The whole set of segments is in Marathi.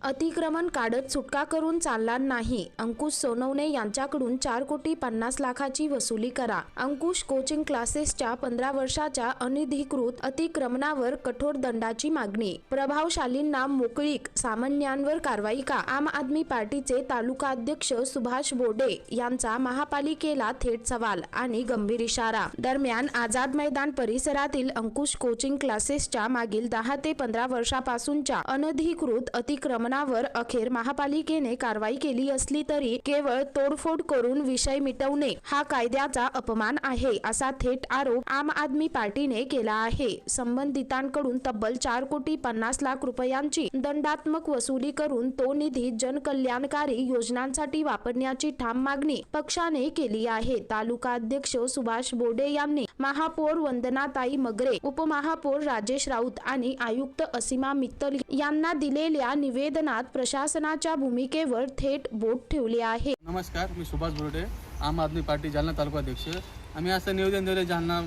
अतिक्रमण काढत सुटका करून चालणार नाही. अंकुश सोनवणे यांच्याकडून 4,50,00,000ची वसुली करा. अंकुश कोचिंग क्लासेसच्या 15 वर्षाच्या अनधिकृत अतिक्रमणावर कठोर दंडाची मागणी. प्रभावशालींना मोकळीक, सामान्यांवर कारवाई का? आम आदमी पार्टीचे तालुका अध्यक्ष सुभाष बोडे यांचा महापालिकेला थेट सवाल आणि गंभीर इशारा. दरम्यान आझाद मैदान परिसरातील अंकुश कोचिंग क्लासेसच्या मागील 10 ते 15 वर्षापासूनच्या अनधिकृत अतिक्रमणावर अखेर महापालिकेने कारवाई केली असली तरी केवळ तोडफोड करून विषय मिटवणे हा कायद्याचा अपमान आहे, असा थेट आरोप आम आदमी पार्टीने केला आहे. संबंधितांकडून तब्बल 4,50,00,000 रुपयांची दंडात्मक वसुली करून तो निधी जनकल्याणकारी योजनांसाठी वापरण्याची ठाम मागणी पक्षाने केली आहे. तालुका अध्यक्ष सुभाष बोडे यांनी महापौर वंदनाताई मगरे, उपमहापौर राजेश राऊत आणि आयुक्त असीमा मित्तल यांना दिलेल्या निवेदनात प्रशासनाच्या भूमिकेवर थेट बोट ठेवले आहे. नमस्कार, मी सुभाष बोडे, आम आदमी पार्टी जालना तालुका अध्यक्ष. आम्ही असं निवेदन दिले जालना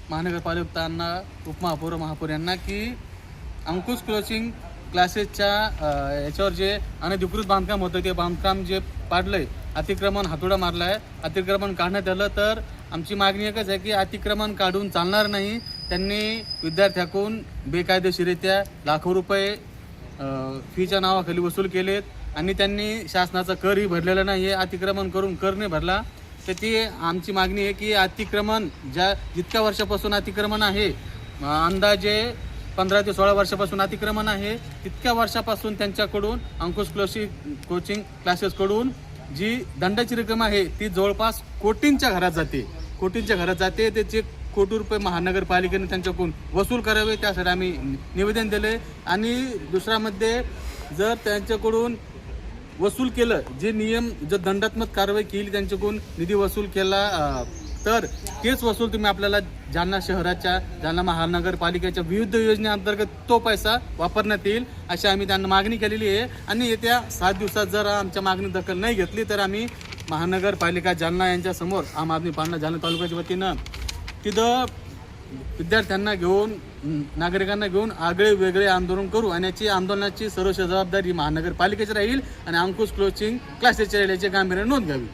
महानगरपालिकांना, उपमहापौर महापौर यांना की अंकुश कोचिंग क्लासेसच्या याच्यावर जे अनधिकृत बांधकाम होतं ते बांधकाम जे पाडलंय, अतिक्रमण हातोडा मारलाय, अतिक्रमण काढण्यात आलं. तर आमची मागणी एकच आहे की अतिक्रमण काढून चालणार नाही. त्यांनी विद्यार्थ्याकडून बेकायदेशीरित्या लाखो रुपये फीच्या नावाखाली वसूल केलेत आणि त्यांनी शासनाचा करही भरलेला नाही आहे. अतिक्रमण करून कर नाही भरला. तर ती आमची मागणी आहे की अतिक्रमण जितक्या वर्षापासून अतिक्रमण आहे, अंदाजे 15 ते 16 वर्षापासून अतिक्रमण आहे, तितक्या वर्षापासून त्यांच्याकडून अंकुश कोचिंग क्लासेसकडून जी दंडाची रक्कम आहे ती जवळपास कोटींच्या घरात जाते. त्याचे कोटी रुपये महानगरपालिकेने त्यांच्याकडून वसूल करावे, त्यासाठी आम्ही निवेदन दिले. आणि दुसऱ्यामध्ये जर त्यांच्याकडून वसूल केलं, जे नियम जर दंडात्मक कारवाई केली, त्यांच्याकडून निधी वसूल केला, तर तेच वसूल तुम्ही आपल्याला जालना शहराच्या, जालना महानगरपालिकेच्या विविध योजनेअंतर्गत तो पैसा वापरण्यात येईल, अशी आम्ही त्यांना मागणी केलेली आहे. आणि येत्या 7 दिवसात जर आमच्या मागणी दखल नाही घेतली तर आम्ही महानगरपालिका जालना यांच्या समोर आम आदमी पार्टी जालना तालुक्याच्या वतीनं तिथं विद्यार्थ्यांना घेऊन, नागरिकांना घेऊन आगळे वेगळे आंदोलन करू. आणि याची आंदोलनाची सर्व जबाबदारी महानगरपालिकेची राहील आणि अंकुश कोचिंग क्लासेसच्या याची गांभीर्याने नोंद घ्यावी.